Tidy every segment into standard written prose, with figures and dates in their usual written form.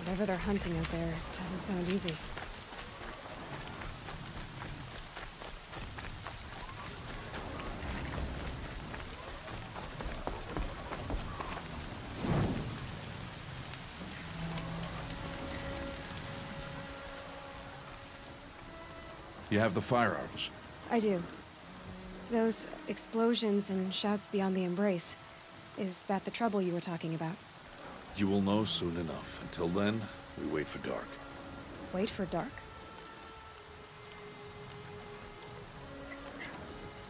Whatever they're hunting out there doesn't sound easy. You have the firearms? I do. Those explosions and shouts beyond the embrace. Is that the trouble you were talking about? You will know soon enough. Until then, we wait for dark. Wait for dark?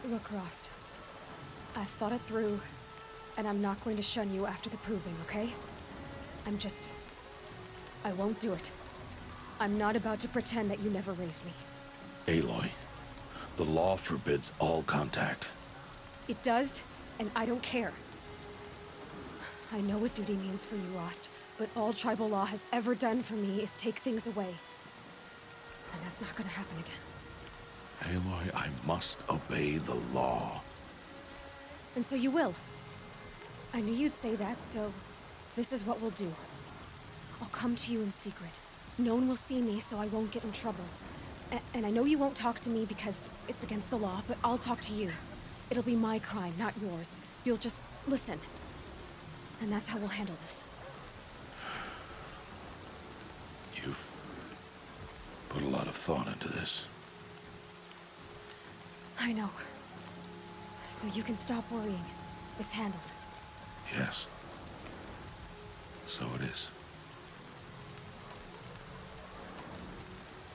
Look, Rost. I've thought it through, and I'm not going to shun you after the proving, okay? I won't do it. I'm not about to pretend that you never raised me. Aloy, the law forbids all contact. It does, and I don't care. I know what duty means for you, Rost, but all tribal law has ever done for me is take things away. And that's not gonna happen again. Aloy, I must obey the law. And so you will. I knew you'd say that, so this is what we'll do. I'll come to you in secret. No one will see me, so I won't get in trouble. And I know you won't talk to me because it's against the law, but I'll talk to you. It'll be my crime, not yours. You'll just listen. And that's how we'll handle this. You've put a lot of thought into this. I know. So you can stop worrying. It's handled. Yes. So it is.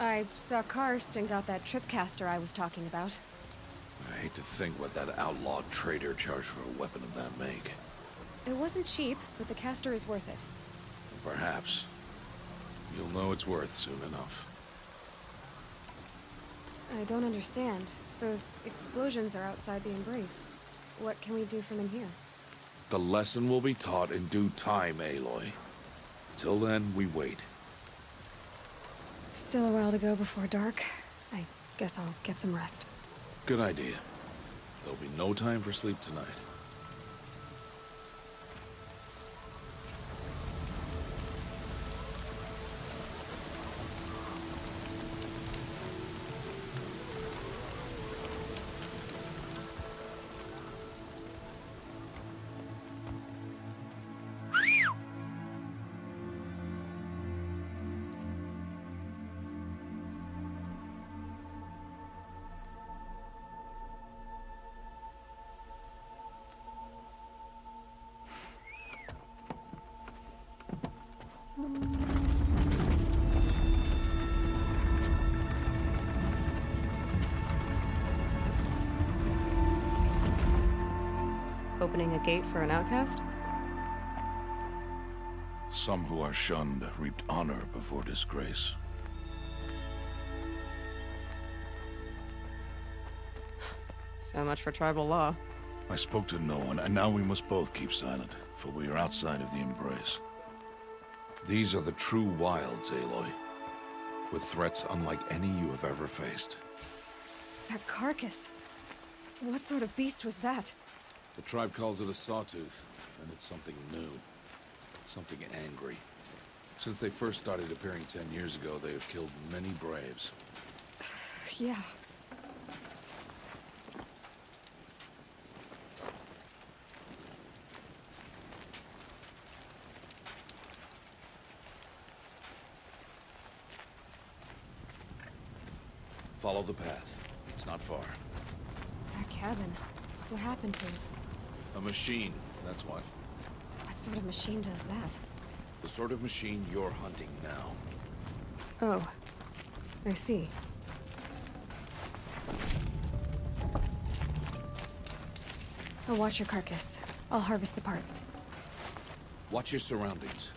I saw Karst and got that tripcaster I was talking about. I hate to think what that outlawed trader charged for a weapon of that make. It wasn't cheap, but the caster is worth it. Perhaps. You'll know it's worth soon enough. I don't understand. Those explosions are outside the embrace. What can we do from in here? The lesson will be taught in due time, Aloy. Till then, we wait. Still a while to go before dark. I guess I'll get some rest. Good idea. There'll be no time for sleep tonight. Opening a gate for an outcast? Some who are shunned reaped honor before disgrace. So much for tribal law. I spoke to no one, and now we must both keep silent, for we are outside of the embrace. These are the true wilds, Aloy, with threats unlike any you have ever faced. That carcass. What sort of beast was that? The tribe calls it a sawtooth, and it's something new. Something angry. Since they first started appearing 10 years ago, they have killed many braves. Yeah. Follow the path. It's not far. That cabin. What happened to it? A machine, that's what. What sort of machine does that? The sort of machine you're hunting now. Oh. I see. I'll watch your carcass. I'll harvest the parts. Watch your surroundings.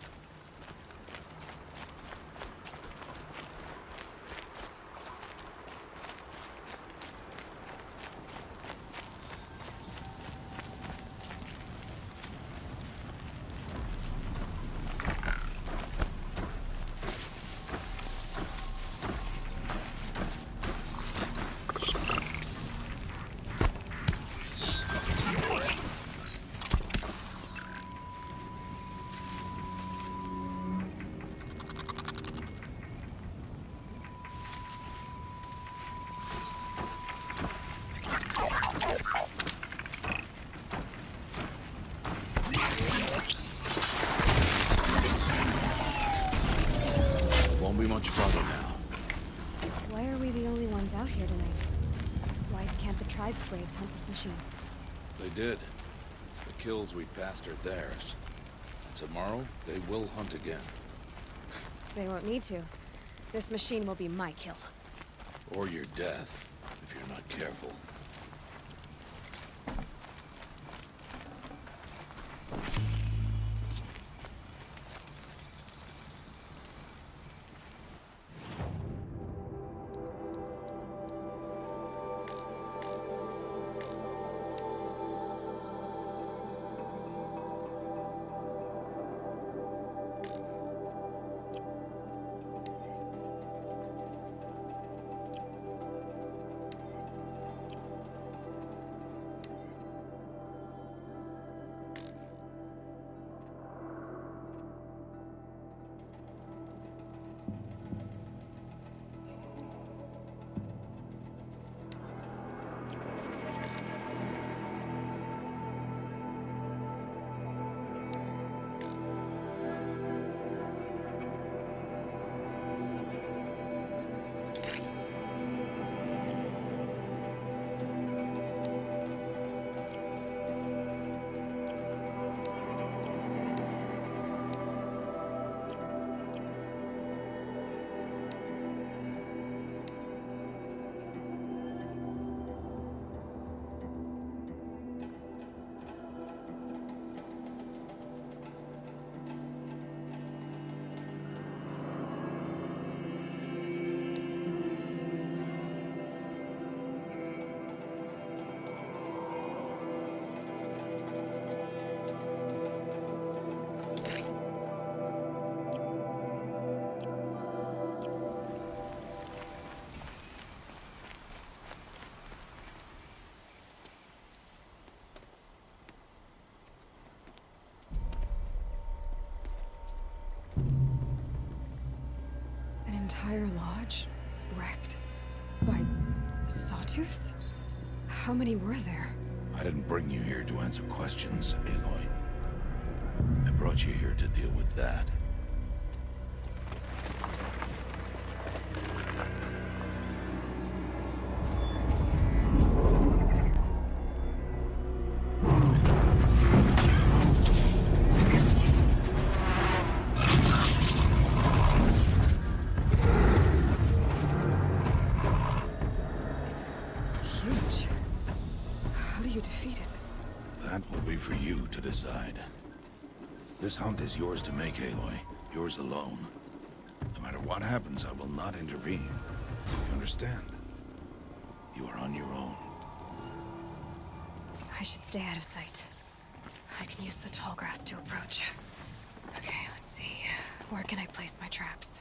Won't be much farther now. Why are we the only ones out here tonight? Why can't the tribe's braves hunt this machine? They did. The kills we've passed are theirs. Tomorrow, they will hunt again. They won't need to. This machine will be my kill. Or your death, if you're not careful. Entire lodge wrecked by sawtooths? How many were there? I didn't bring you here to answer questions, Aloy. I brought you here to deal with that. That will be for you to decide. This hunt is yours to make, Aloy. Yours alone. No matter what happens, I will not intervene. You understand? You are on your own. I should stay out of sight. I can use the tall grass to approach. Okay, let's see. Where can I place my traps?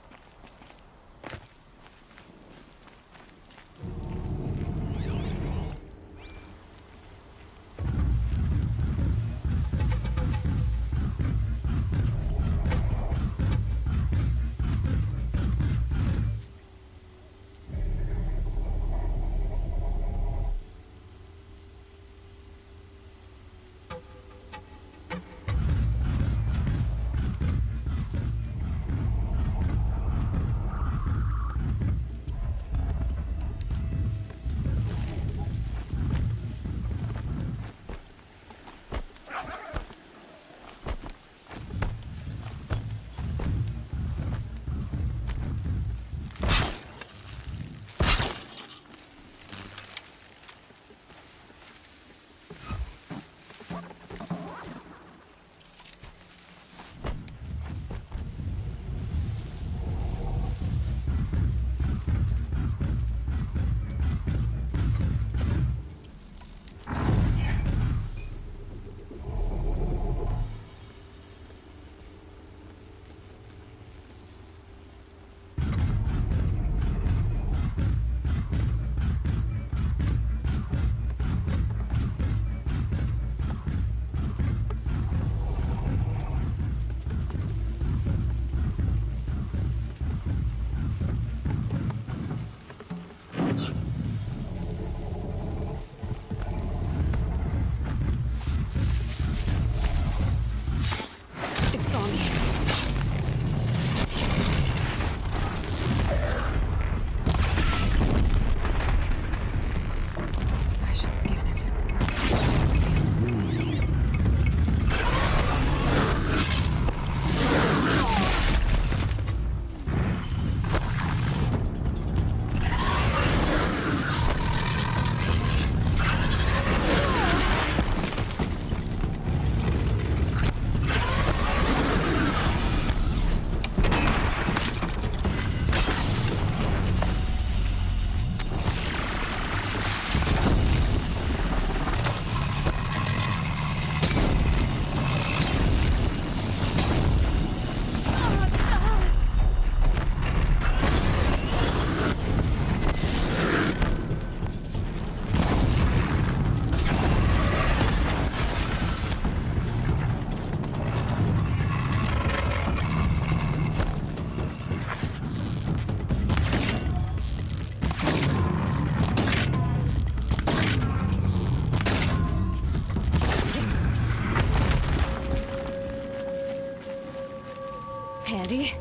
Ready?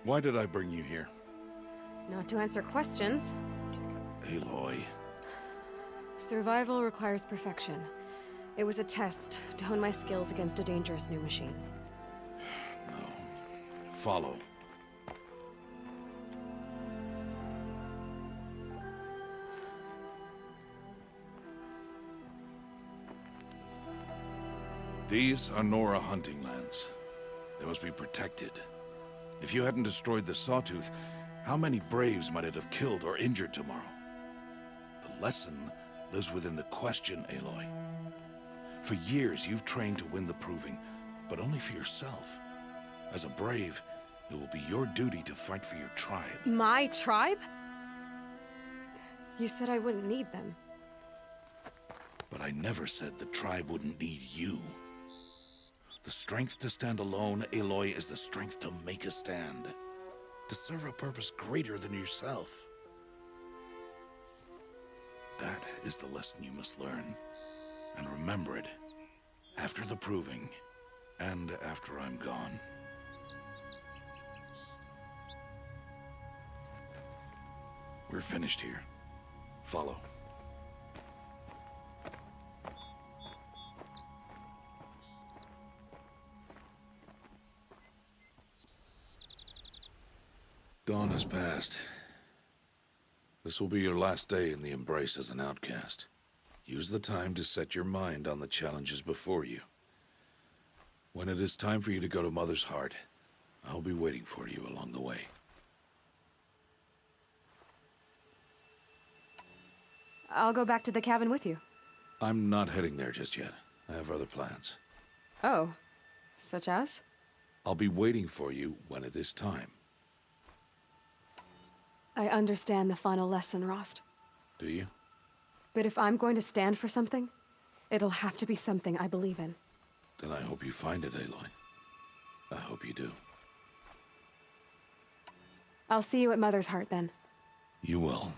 Why did I bring you here? Not to answer questions. Aloy. Survival requires perfection. It was a test to hone my skills against a dangerous new machine. No. Follow. These are Nora hunting lands. They must be protected. If you hadn't destroyed the Sawtooth, how many Braves might it have killed or injured tomorrow? The lesson lives within the question, Aloy. For years, you've trained to win the Proving, but only for yourself. As a Brave, it will be your duty to fight for your tribe. My tribe? You said I wouldn't need them. But I never said the tribe wouldn't need you. The strength to stand alone, Aloy, is the strength to make a stand. To serve a purpose greater than yourself. That is the lesson you must learn. And remember it. After the Proving. And after I'm gone. We're finished here. Follow. Dawn has passed. This will be your last day in the Embrace as an outcast. Use the time to set your mind on the challenges before you. When it is time for you to go to Mother's Heart, I'll be waiting for you along the way. I'll go back to the cabin with you. I'm not heading there just yet. I have other plans. Oh. Such as? I'll be waiting for you when it is time. I understand the final lesson, Rost. Do you? But if I'm going to stand for something, it'll have to be something I believe in. Then I hope you find it, Aloy. I hope you do. I'll see you at Mother's Heart, then. You will.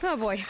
Oh boy.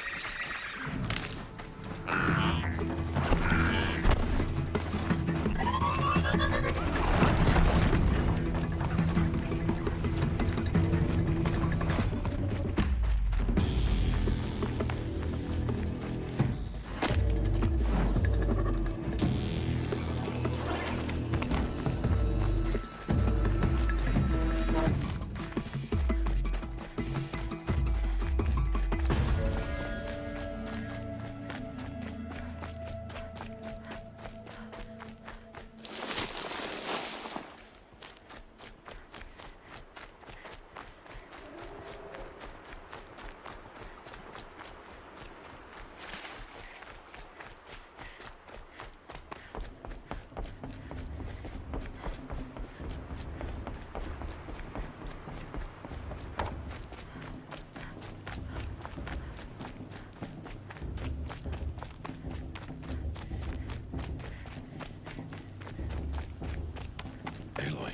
Aloy,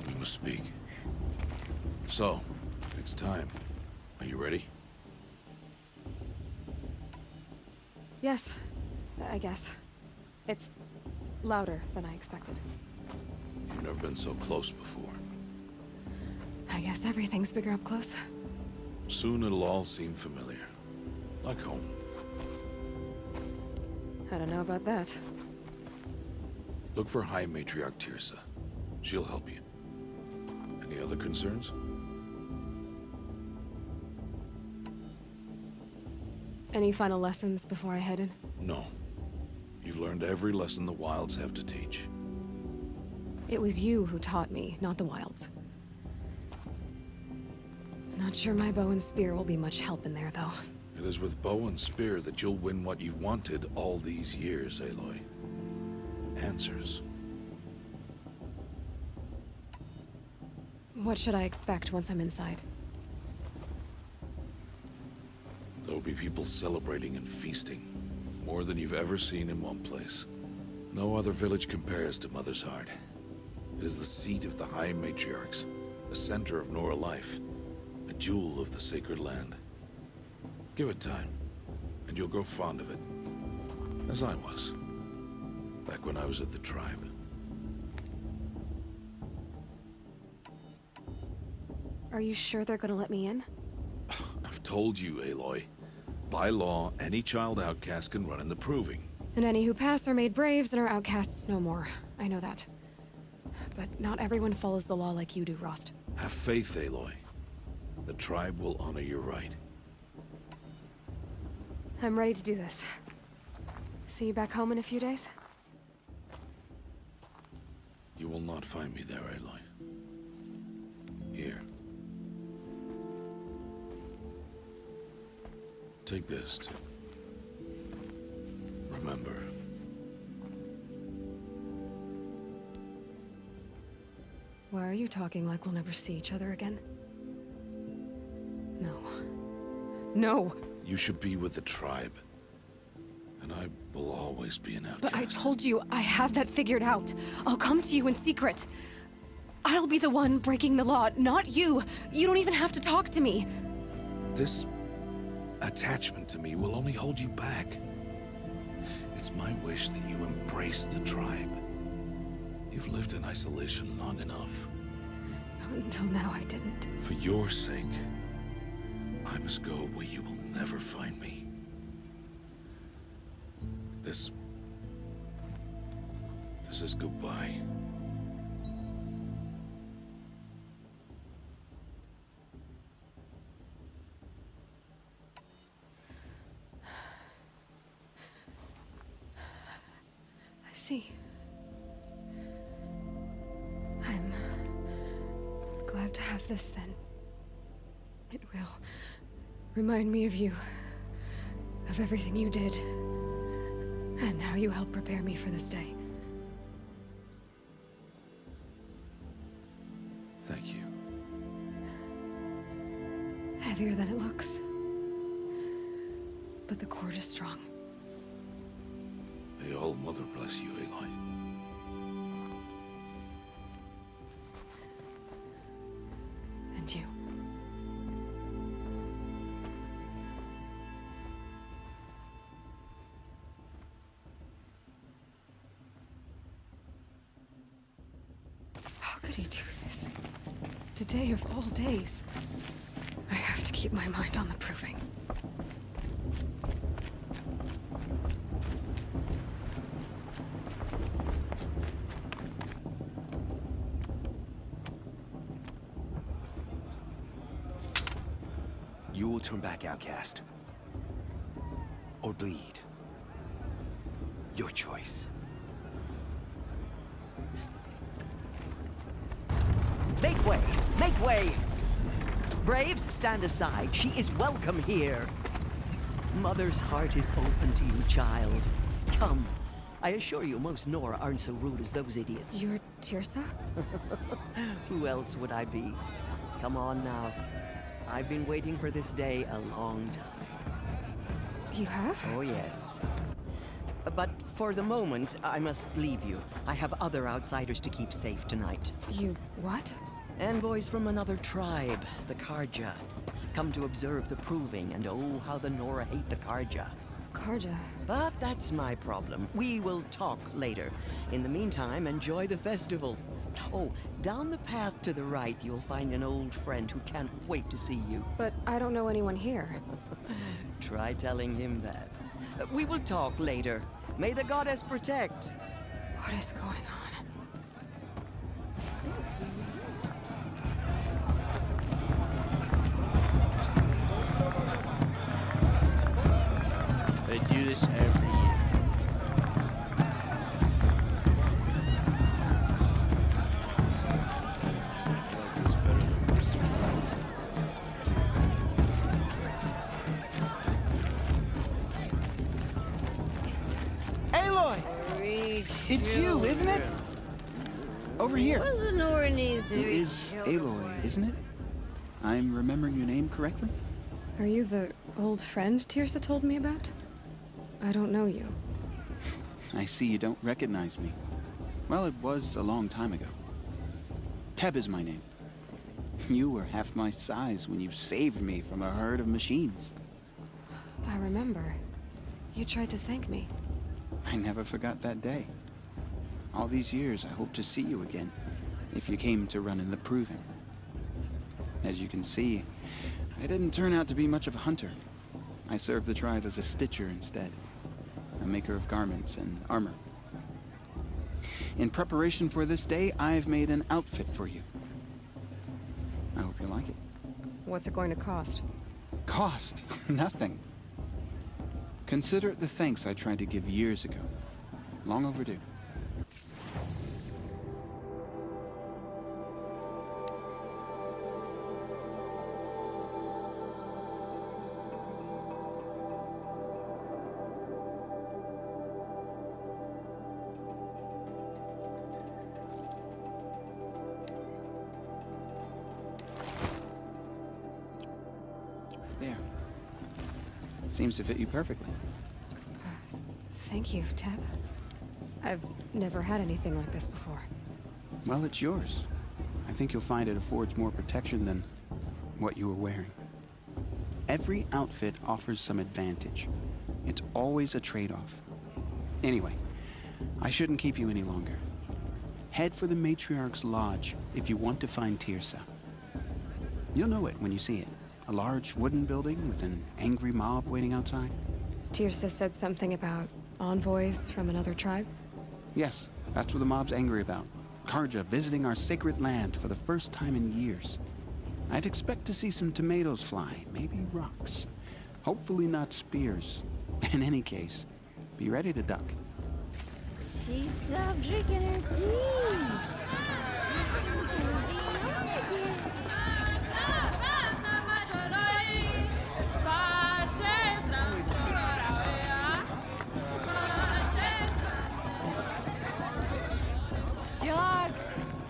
we must speak. So, it's time. Are you ready? Yes, I guess. It's louder than I expected. You've never been so close before. I guess everything's bigger up close. Soon it'll all seem familiar. Like home. I don't know about that. Look for High Matriarch Tirsa. She'll help you. Any other concerns? Any final lessons before I head in? No. You've learned every lesson the Wilds have to teach. It was you who taught me, not the Wilds. Not sure my bow and spear will be much help in there, though. It is with bow and spear that you'll win what you've wanted all these years, Aloy. Answers. What should I expect once I'm inside? There'll be people celebrating and feasting. More than you've ever seen in one place. No other village compares to Mother's Heart. It is the seat of the High Matriarchs, a center of Nora life, a jewel of the sacred land. Give it time, and you'll grow fond of it. As I was, back when I was at the tribe. Are you sure they're gonna let me in? I've told you, Aloy. By law, any child outcast can run in the Proving. And any who pass are made braves and are outcasts no more. I know that. But not everyone follows the law like you do, Rost. Have faith, Aloy. The tribe will honor your right. I'm ready to do this. See you back home in a few days? You will not find me there, Aloy. Here. Take this to remember. Why are you talking like we'll never see each other again? No. No! You should be with the tribe. And I will always be an outcast. But I told you, I have that figured out. I'll come to you in secret. I'll be the one breaking the law, not you. You don't even have to talk to me. This attachment to me will only hold you back. It's my wish that you embrace the tribe. You've lived in isolation long enough. Until now, I didn't. For your sake, I must go where you will never find me. This is goodbye. I see. I'm glad to have this then. It will remind me of you, of everything you did, and how you helped prepare me for this day. Thank you. Heavier than it looks. But the cord is strong. May All Mother bless you, Aloy. And you. he do this? Today of all days. I have to keep my mind on the proving. You will turn back, outcast. Or bleed. Your choice. Make way! Make way! Braves, stand aside. She is welcome here. Mother's heart is open to you, child. Come. I assure you, most Nora aren't so rude as those idiots. You're Tirsa? Who else would I be? Come on now. I've been waiting for this day a long time. You have? Oh, yes. But for the moment, I must leave you. I have other outsiders to keep safe tonight. You what? Envoys from another tribe, the Karja. Come to observe the proving, and oh, how the Nora hate the Karja. Karja. But that's my problem. We will talk later. In the meantime, enjoy the festival. Oh, down the path to the right, you'll find an old friend who can't wait to see you. But I don't know anyone here. Try telling him that. We will talk later. May the goddess protect. What is going on? They do this every year. Aloy! It's you, isn't it? Over here. It is Aloy, isn't it? I'm remembering your name correctly? Are you the old friend Tirsa told me about? I don't know you. I see you don't recognize me. Well, it was a long time ago. Teb is my name. You were half my size when you saved me from a herd of machines. I remember. You tried to thank me. I never forgot that day. All these years, I hope to see you again, if you came to run in the proving. As you can see, I didn't turn out to be much of a hunter. I served the tribe as a stitcher instead, a maker of garments and armor. In preparation for this day, I've made an outfit for you. I hope you like it. What's it going to cost? Cost? Nothing. Consider it the thanks I tried to give years ago. Long overdue. There. Seems to fit you perfectly. Thank you, Teb. I've never had anything like this before. Well, it's yours. I think you'll find it affords more protection than what you were wearing. Every outfit offers some advantage. It's always a trade-off. Anyway, I shouldn't keep you any longer. Head for the Matriarch's Lodge if you want to find Tirsa. You'll know it when you see it. A large wooden building with an angry mob waiting outside. Tirsa said something about envoys from another tribe? Yes, that's what the mob's angry about. Karja visiting our sacred land for the first time in years. I'd expect to see some tomatoes fly, maybe rocks. Hopefully not spears. In any case, be ready to duck. She stopped drinking her tea. Jog!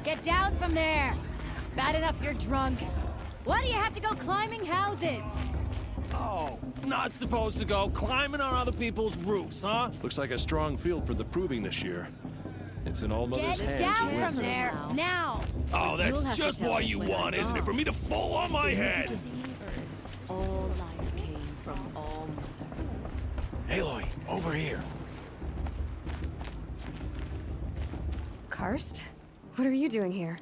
Get down from there! Bad enough you're drunk. Why do you have to go climbing houses? Oh, not supposed to go climbing on other people's roofs, huh? Looks like a strong field for the proving this year. It's in All Mother's Get hands. down who from wins it. there, now! Oh, that's You'll have to just tell what us you when want, I'm isn't it? For me to fall on my head! All life came from All Mother. Aloy, over here. Karst? What are you doing here?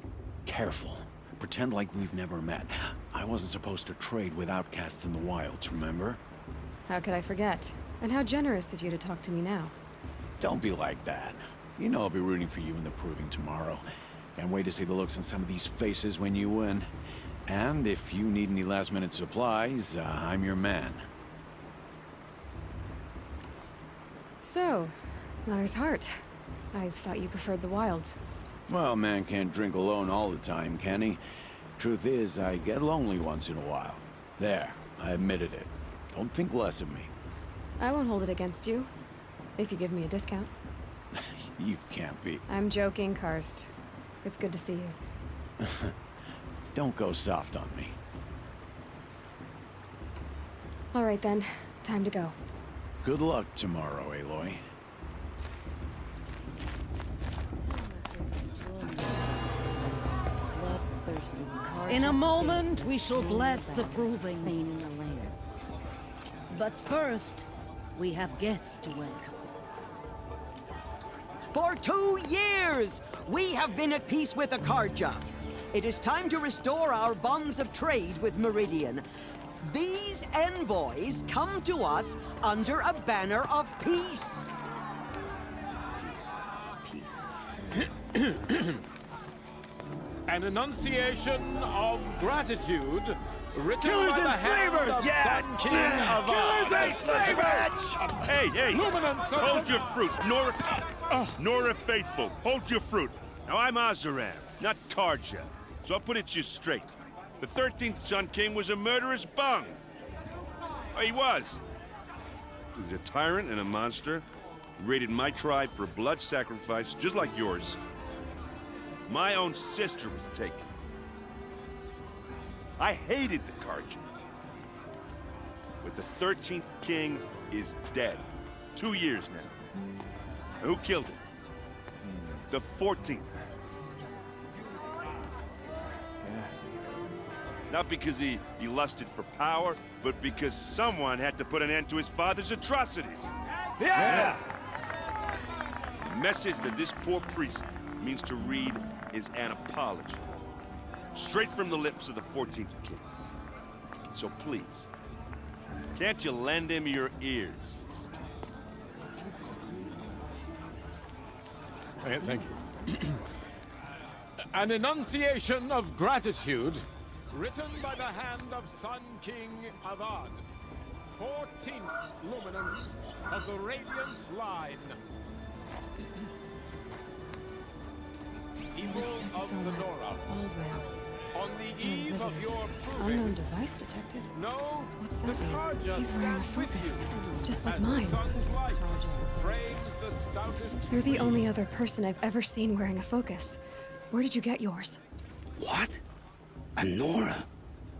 careful. Pretend like we've never met. I wasn't supposed to trade with outcasts in the wilds, remember? How could I forget? And how generous of you to talk to me now. Don't be like that. You know I'll be rooting for you in the proving tomorrow. Can't wait to see the looks on some of these faces when you win. And if you need any last-minute supplies, I'm your man. So, Mother's Heart. I thought you preferred the wilds. Well, man can't drink alone all the time, can he? Truth is, I get lonely once in a while. There, I admitted it. Don't think less of me. I won't hold it against you, if you give me a discount. You can't be. I'm joking, Karst. It's good to see you. Don't go soft on me. All right then, time to go. Good luck tomorrow, Aloy. Bloodthirsty card. In a moment, we shall bless the proving. Pain in the land. But first, we have guests to welcome. For 2 years, we have been at peace with Akarja. It is time to restore our bonds of trade with Meridian. These envoys come to us under a banner of peace. An enunciation of gratitude written Killers by the and hand slavers! of Yeah! Sun King of Killers and slavers! Hey! Luminance of Hold your fruit, Nora Faithful. Hold your fruit. Now I'm Azaram, not Karja, so I'll put it to you straight. The 13th Sun King was a murderous bung. Oh, he was. He was a tyrant and a monster. He raided my tribe for blood sacrifice, just like yours. My own sister was taken. I hated the Karja. But the 13th king is dead. 2 years now. And who killed him? The 14th. Not because he lusted for power, but because someone had to put an end to his father's atrocities. Yeah! The message that this poor priest means to read is an apology. Straight from the lips of the 14th king. So please, can't you lend him your ears? Thank you. An enunciation of gratitude written by the hand of Sun King Avad, 14th luminance of the Radiant Line. People of the Nora, Aldwell. on the eve of Visitors. your Unknown proving, device detected. know What's the that mean? Karja He's wearing a stands with focus, you, just like as mine. the sun's light frames the stoutest You're the tree. only other person I've ever seen wearing a focus. Where did you get yours? What? A Nora?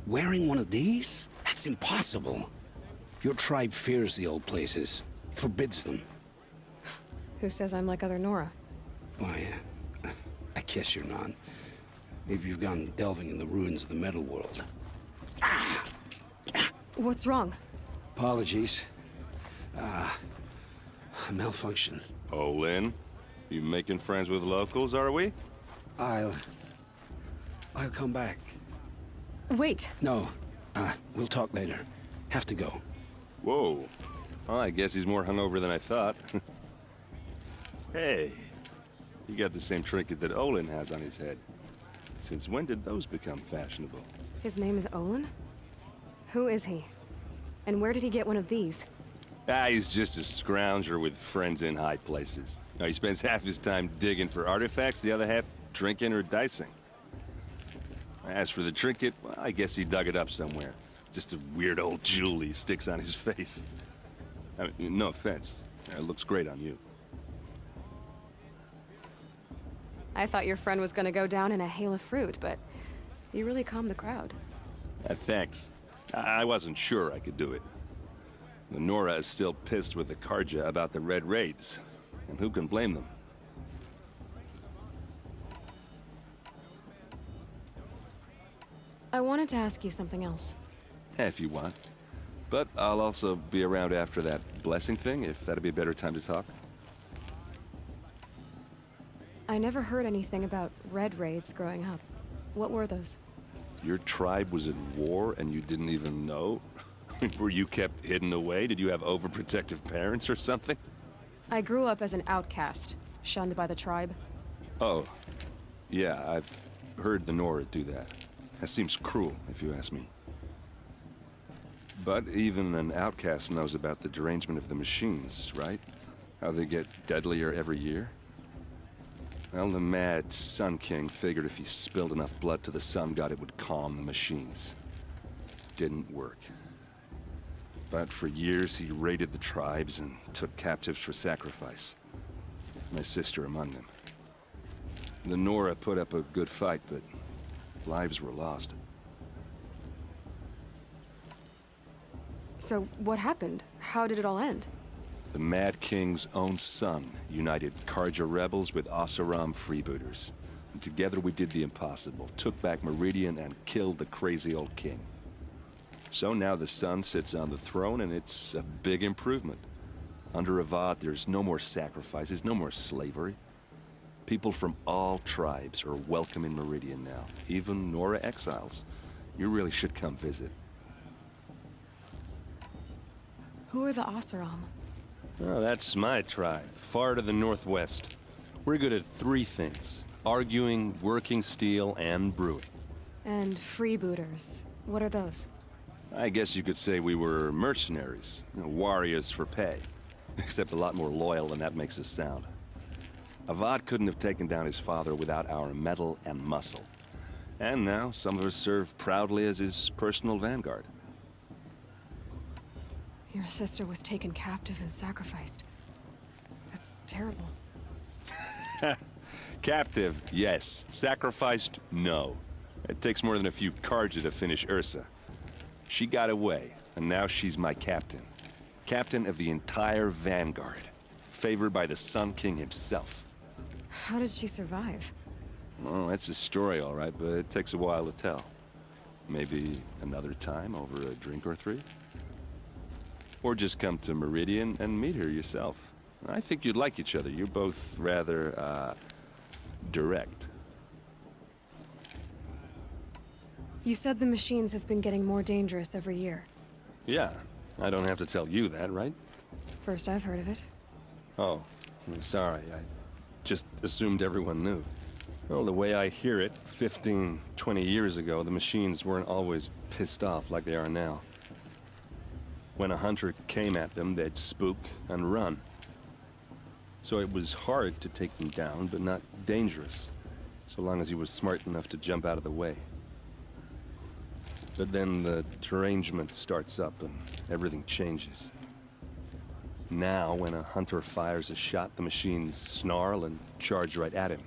Wearing one of these? That's impossible. Your tribe fears the old places, forbids them. Who says I'm like other Nora? Why, I guess you're not. Maybe you've gone delving in the ruins of the metal world. What's wrong? Apologies. A malfunction. Oh, Lynn, you making friends with locals, are we? I'll come back. Wait. No, we'll talk later. Have to go. Whoa. Well, I guess he's more hungover than I thought. Hey, you got the same trinket that Olin has on his head. Since when did those become fashionable? His name is Olin? Who is he? And where did he get one of these? He's just a scrounger with friends in high places. He spends half his time digging for artifacts, the other half drinking or dicing. As for the trinket, well, I guess he dug it up somewhere. Just a weird old jewel he sticks on his face. I mean, no offense. It looks great on you. I thought your friend was gonna go down in a hail of fruit, but you really calmed the crowd. Thanks. I wasn't sure I could do it. The Nora is still pissed with the Karja about the Red Raids, and who can blame them? I wanted to ask you something else. If you want. But I'll also be around after that blessing thing, if that'd be a better time to talk. I never heard anything about red raids growing up. What were those? Your tribe was at war and you didn't even know? Were you kept hidden away? Did you have overprotective parents or something? I grew up as an outcast, shunned by the tribe. Oh, yeah, I've heard the Nora do that. That seems cruel, if you ask me. But even an outcast knows about the derangement of the machines, right? How they get deadlier every year? Well, the mad Sun King figured if he spilled enough blood to the Sun God, it would calm the machines. Didn't work. But for years, he raided the tribes and took captives for sacrifice. My sister among them. The Nora put up a good fight, but lives were lost. So, what happened? How did it all end? The Mad King's own son united Karja rebels with Oseram freebooters. And together we did the impossible, took back Meridian and killed the crazy old king. So now the son sits on the throne and it's a big improvement. Under Avad, there's no more sacrifices, no more slavery. People from all tribes are welcome in Meridian now, even Nora exiles. You really should come visit. Who are the Oseram? Oh, that's my tribe, far to the northwest. We're good at three things: arguing, working steel, and brewing. And freebooters. What are those? I guess you could say we were mercenaries, warriors for pay. Except a lot more loyal than that makes us sound. Avad couldn't have taken down his father without our metal and muscle. And now, some of us serve proudly as his personal vanguard. Your sister was taken captive and sacrificed. That's terrible. Captive, yes. Sacrificed, no. It takes more than a few Karja to finish Ursa. She got away, and now she's my captain. Captain of the entire vanguard. Favored by the Sun King himself. How did she survive? Well, that's a story, all right, but it takes a while to tell. Maybe another time over a drink or three? Or just come to Meridian and meet her yourself. I think you'd like each other. You're both rather, direct. You said the machines have been getting more dangerous every year. Yeah, I don't have to tell you that, right? First I've heard of it. Oh, I'm sorry. I just assumed everyone knew. Well, the way I hear it, 15, 20 years ago, the machines weren't always pissed off like they are now. When a hunter came at them, they'd spook and run. So it was hard to take them down, but not dangerous, so long as he was smart enough to jump out of the way. But then the derangement starts up and everything changes. Now, when a hunter fires a shot, the machines snarl and charge right at him.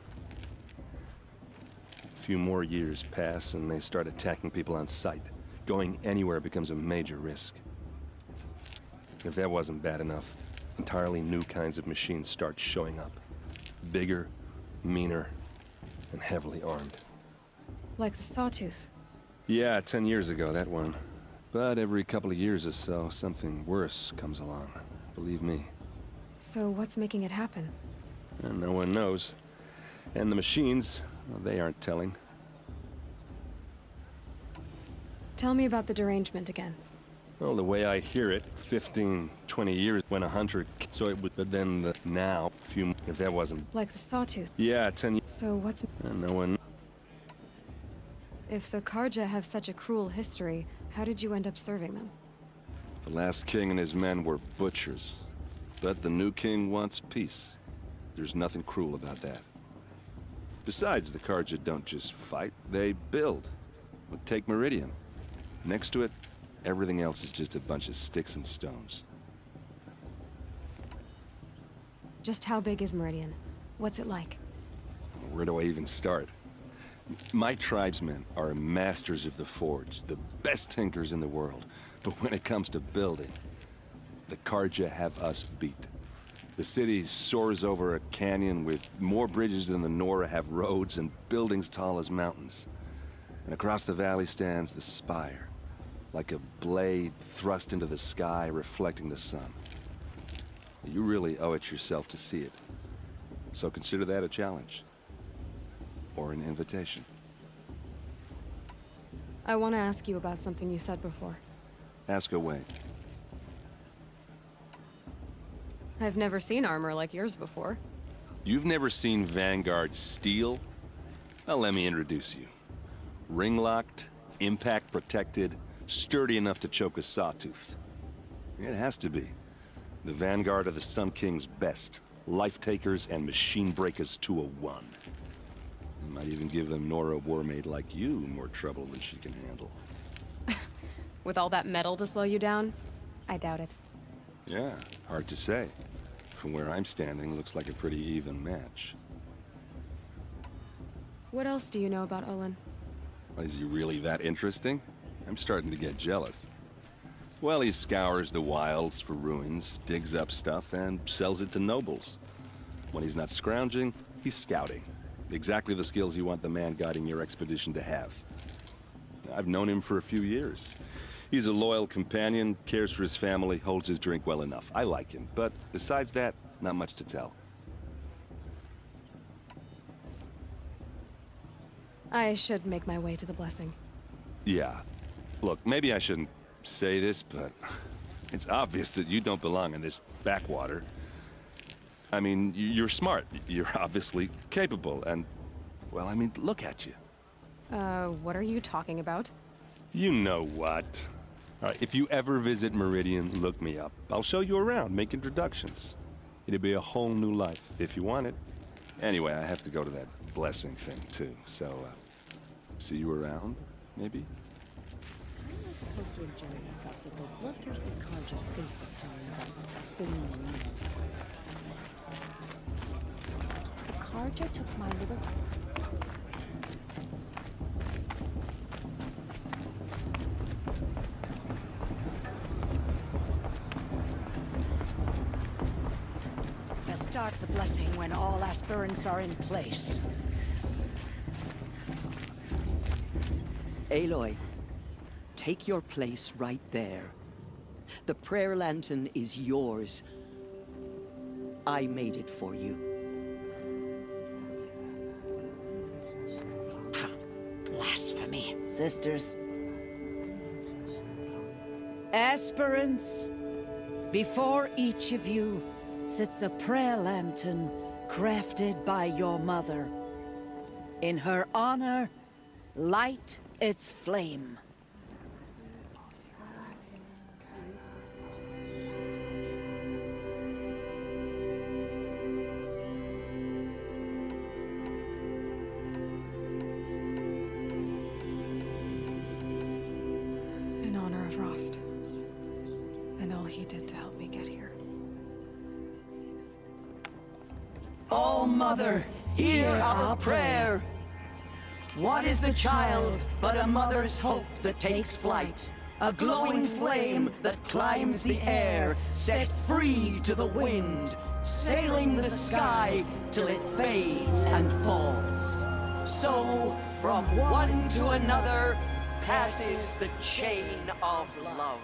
A few more years pass and they start attacking people on sight. Going anywhere becomes a major risk. If that wasn't bad enough, entirely new kinds of machines start showing up. Bigger, meaner, and heavily armed. Like the Sawtooth. Yeah, 10 years ago, that one. But every couple of years or so, something worse comes along. Believe me. So what's making it happen? And no one knows. And the machines, well, they aren't telling. Tell me about the derangement again. Well, the way I hear it, 15, 20 years when a hunter... So it would... But then the... Now, few... If that wasn't... Like the Sawtooth. Yeah, 10 years... So what's... And no one... If the Karja have such a cruel history, how did you end up serving them? The last king and his men were butchers. But the new king wants peace. There's nothing cruel about that. Besides, the Karja don't just fight, they build. But take Meridian. Next to it, everything else is just a bunch of sticks and stones. Just how big is Meridian? What's it like? Where do I even start? My tribesmen are masters of the forge, the best tinkers in the world. But when it comes to building, the Karja have us beat. The city soars over a canyon with more bridges than the Nora have roads and buildings tall as mountains. And across the valley stands the spire, like a blade thrust into the sky reflecting the sun. You really owe it yourself to see it. So consider that a challenge. Or an invitation. I want to ask you about something you said before. Ask away. I've never seen armor like yours before. You've never seen Vanguard steel? Well, let me introduce you. Ring-locked, impact-protected, sturdy enough to choke a sawtooth. It has to be. The Vanguard are the Sun King's best. Life-takers and machine breakers to a one. You might even give a Nora warmaid like you more trouble than she can handle. With all that metal to slow you down? I doubt it. Yeah, hard to say. From where I'm standing, looks like a pretty even match. What else do you know about Olin? Is he really that interesting? I'm starting to get jealous. Well, he scours the wilds for ruins, digs up stuff, and sells it to nobles. When he's not scrounging, he's scouting. Exactly the skills you want the man guiding your expedition to have. I've known him for a few years. He's a loyal companion, cares for his family, holds his drink well enough. I like him, but besides that, not much to tell. I should make my way to the blessing. Yeah. Look, maybe I shouldn't say this, but it's obvious that you don't belong in this backwater. I mean, you're smart. You're obviously capable, and, well, I mean, look at you. What are you talking about? You know what. All right, if you ever visit Meridian, look me up. I'll show you around, make introductions. It'll be a whole new life, if you want it. Anyway, I have to go to that blessing thing, too, so, see you around, maybe? I'm not supposed to enjoy myself with those bloodthirsty cards of faces telling me about the thing in the middle. The Karja took my little... Start the blessing when all aspirants are in place. Aloy, take your place right there. The prayer lantern is yours. I made it for you. Blasphemy. Sisters. Aspirants, before each of you sits a prayer lantern crafted by your mother. In her honor, light its flame. In honor of Rost. And all he did to help me get here. Oh, Mother, hear our prayer. What is the child but a mother's hope that takes flight? A glowing flame that climbs the air, set free to the wind, sailing the sky till it fades and falls. So, from one to another, passes the chain of love.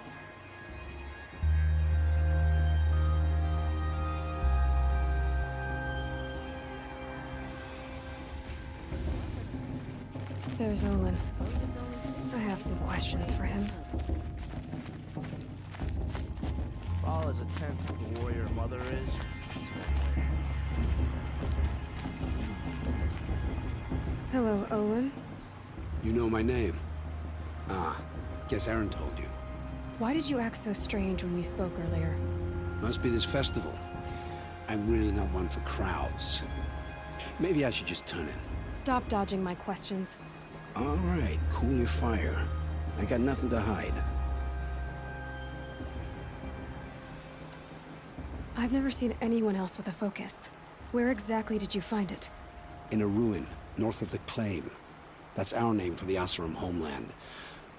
There's Olin. I have some questions for him. All as a tenth of the warrior mother is. Hello, Olin. You know my name? Ah, guess Aaron told you. Why did you act so strange when we spoke earlier? Must be this festival. I'm really not one for crowds. Maybe I should just turn in. Stop dodging my questions. All right, cool your fire. I got nothing to hide. I've never seen anyone else with a focus. Where exactly did you find it? In a ruin, north of the Claim. That's our name for the Asuram homeland.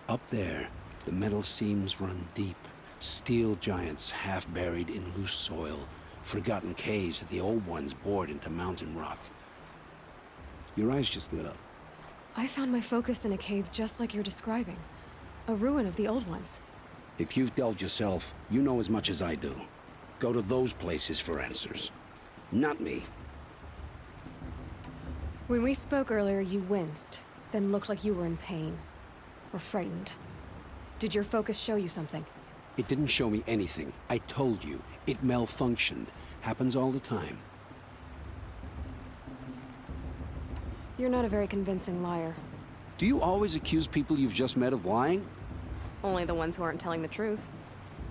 Up there, the metal seams run deep. Steel giants half buried in loose soil. Forgotten caves that the old ones bored into mountain rock. Your eyes just lit up. I found my focus in a cave just like you're describing. A ruin of the old ones. If you've delved yourself, you know as much as I do. Go to those places for answers. Not me. When we spoke earlier, you winced, then looked like you were in pain. or frightened. Did your focus show you something? It didn't show me anything. I told you. It malfunctioned. Happens all the time. You're not a very convincing liar. Do you always accuse people you've just met of lying? Only the ones who aren't telling the truth.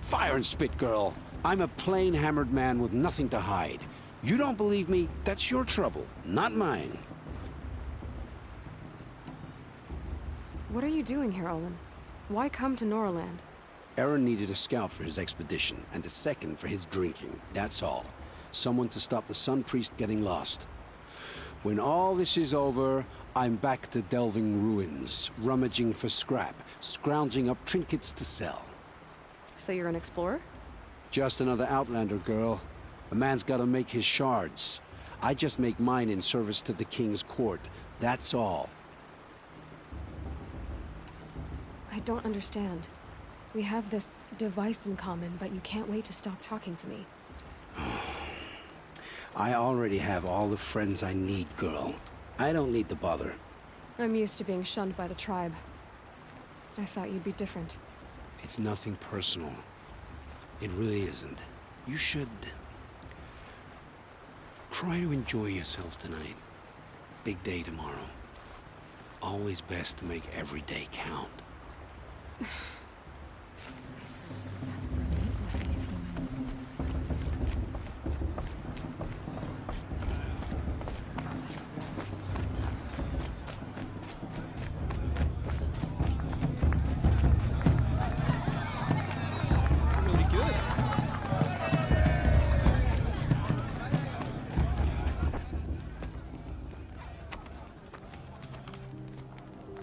Fire and spit, girl. I'm a plain hammered man with nothing to hide. You don't believe me? That's your trouble, not mine. What are you doing here, Olin? Why come to Noraland? Aaron needed a scout for his expedition, and a second for his drinking. That's all. Someone to stop the Sun Priest getting lost. When all this is over, I'm back to delving ruins, rummaging for scrap, scrounging up trinkets to sell. So you're an explorer? Just another Outlander, girl. A man's gotta make his shards. I just make mine in service to the King's court. That's all. I don't understand. We have this device in common, but you can't wait to stop talking to me. I already have all the friends I need, girl. I don't need the bother. I'm used to being shunned by the tribe. I thought you'd be different. It's nothing personal. It really isn't. You should... try to enjoy yourself tonight. Big day tomorrow. Always best to make every day count.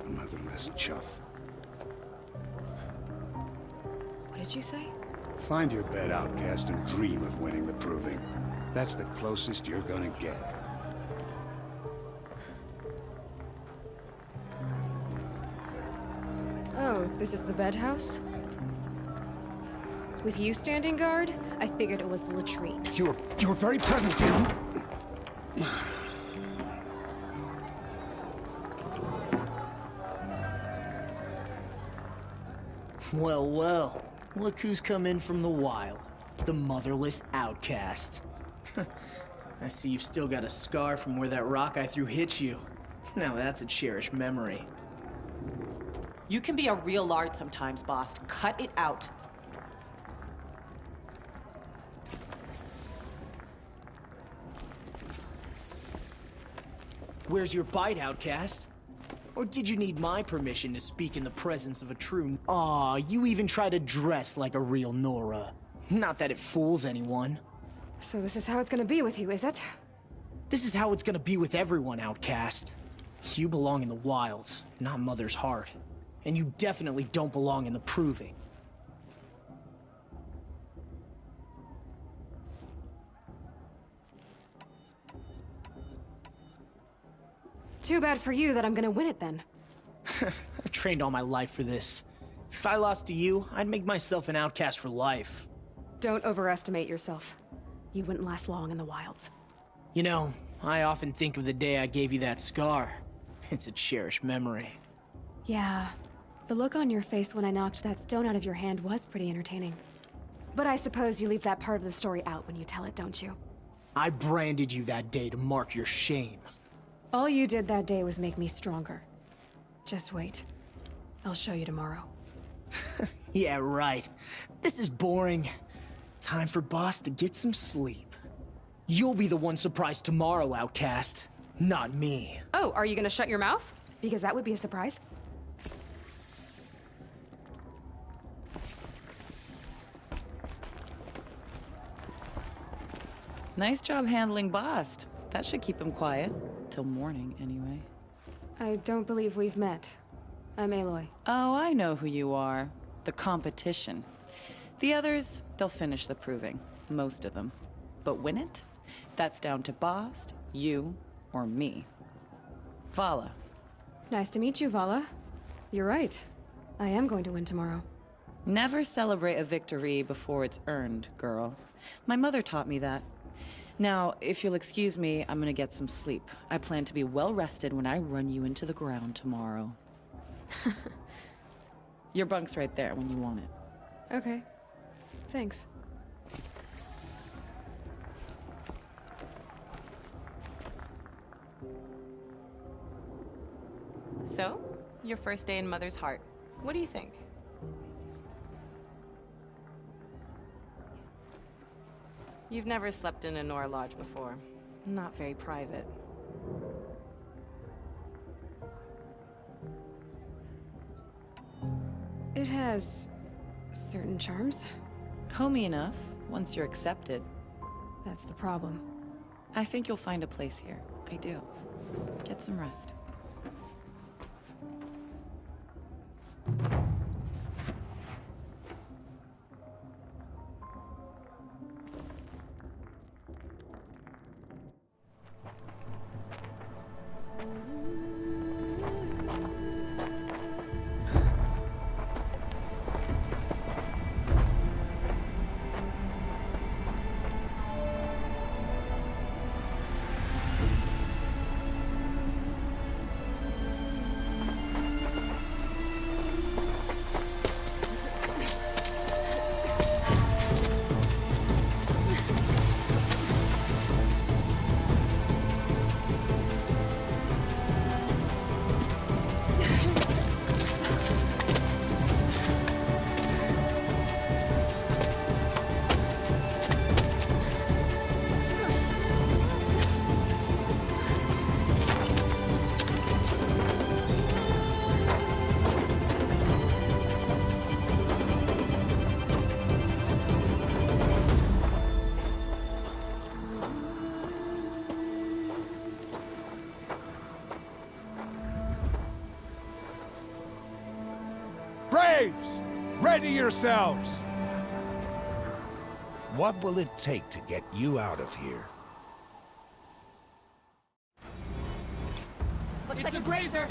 Motherless chuff. What did you say? Find your bed, outcast, and dream of winning the proving. That's the closest you're gonna get. Oh, this is the bed house? With you standing guard, I figured it was the latrine. You're very present here. Well, well. Look who's come in from the wild. The motherless outcast. I see you've still got a scar from where that rock I threw hit you. Now that's a cherished memory. You can be a real lard sometimes, boss. Cut it out. Where's your bite, outcast? Or did you need my permission to speak in the presence of a true... Aw, you even try to dress like a real Nora. Not that it fools anyone. So this is how it's gonna be with you, is it? This is how it's gonna be with everyone, outcast. You belong in the wilds, not Mother's heart. And you definitely don't belong in the proving. Too bad for you that I'm gonna win it then. I've trained all my life for this. If I lost to you, I'd make myself an outcast for life. Don't overestimate yourself. You wouldn't last long in the wilds. You know, I often think of the day I gave you that scar. It's a cherished memory. Yeah, the look on your face when I knocked that stone out of your hand was pretty entertaining. But I suppose you leave that part of the story out when you tell it, don't you? I branded you that day to mark your shame. All you did that day was make me stronger. Just wait. I'll show you tomorrow. Yeah, right. This is boring. Time for Boss to get some sleep. You'll be the one surprised tomorrow, outcast. Not me. Oh, are you gonna shut your mouth? Because that would be a surprise. Nice job handling Bast. That should keep him quiet. Till morning, anyway. I don't believe we've met. I'm Aloy. Oh, I know who you are. The competition. The others, they'll finish the proving. Most of them. But win it? That's down to Bast, you, or me. Vala. Nice to meet you, Vala. You're right. I am going to win tomorrow. Never celebrate a victory before it's earned, girl. My mother taught me that. Now, if you'll excuse me, I'm gonna get some sleep. I plan to be well rested when I run you into the ground tomorrow. Your bunk's right there when you want it. Okay. Thanks. So, your first day in Mother's Heart. What do you think? You've never slept in a Nora Lodge before. Not very private. It has certain charms. Homey enough, once you're accepted. That's the problem. I think you'll find a place here. I do. Get some rest. Braves! Ready yourselves! What will it take to get you out of here? Looks like a grazer.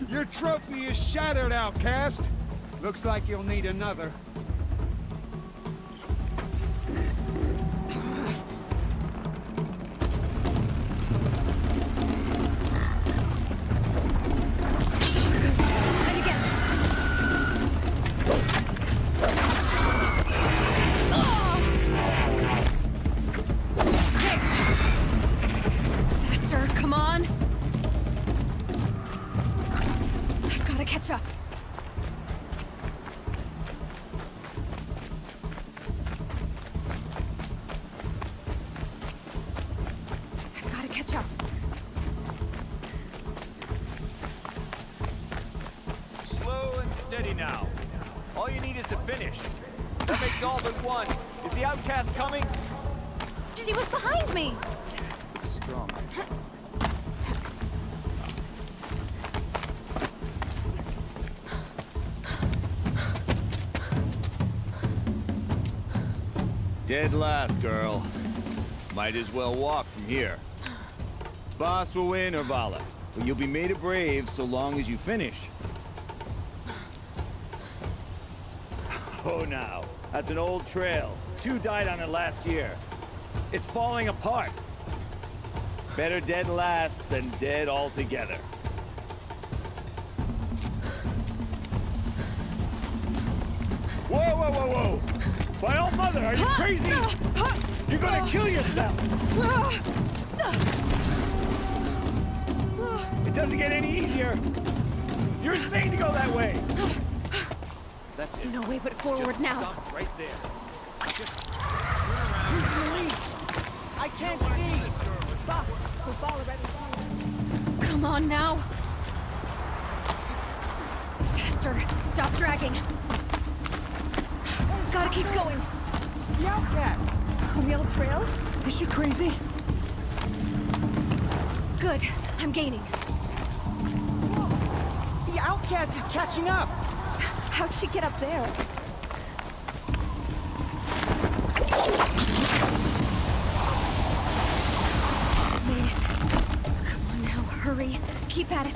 Your trophy is shattered, outcast. Looks like you'll need another. Faster, come on! I've gotta catch up. I've gotta catch up. Slow and steady now. All you need is to finish. That makes all but one. Is the outcast coming? She was behind me! Strong. Dead last, girl. Might as well walk from here. Boss will win, or Vala. But you'll be made a brave so long as you finish. Oh, now. That's an old trail. 2 died on it last year. It's falling apart. Better dead last than dead altogether. Whoa, whoa, whoa, whoa! By all mother, are you crazy? You're gonna kill yourself! It doesn't get any easier! You're insane to go that way! That's it. No way but forward Just now. stop right there. Just turn around. Who's the lead? I can't see! Boss, we'll follow right behind. Come on now! Faster! Stop dragging! gotta keep going. The outcast! On the old trail? Is she crazy? Good. I'm gaining. The outcast is catching up! How'd she get up there? Made it. Come on now, hurry. Keep at it.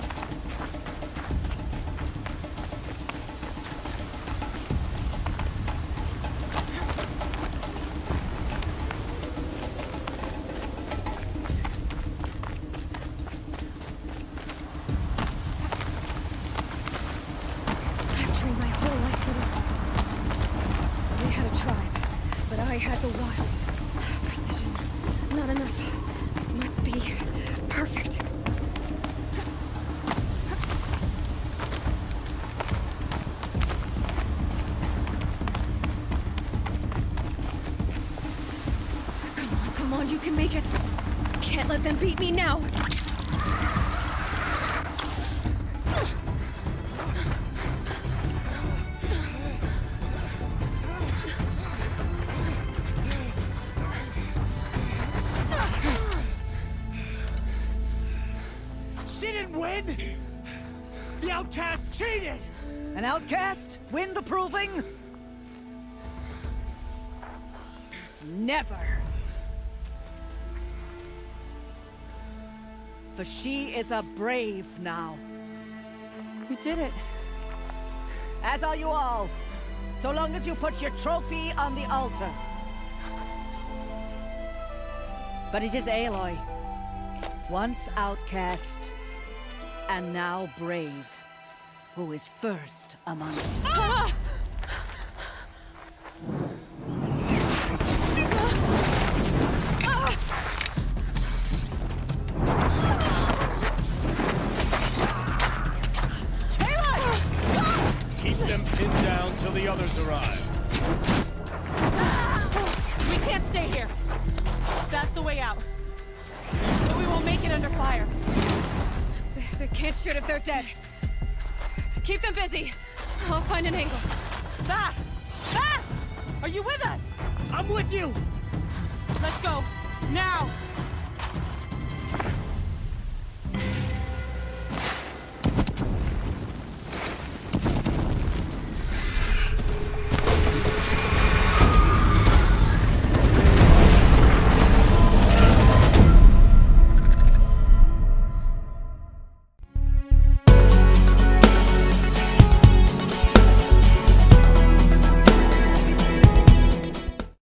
I've trained my whole life for this. They had a tribe, but I had the wilds. Precision. Not enough. Must be perfect. Come on, you can make it. Can't let them beat me now. She didn't win! The outcast cheated! An outcast? Win the proving? Never. For she is a brave now. You did it. As are you all. So long as you put your trophy on the altar. But it is Aloy. Once outcast, and now brave, who is first among us. Ah! Keep them pinned down till the others arrive. We can't stay here. That's the way out. But we won't make it under fire. They can't shoot if they're dead. Keep them busy. I'll find an angle. Fast! Fast! Are you with us? I'm with you! Let's go. Now!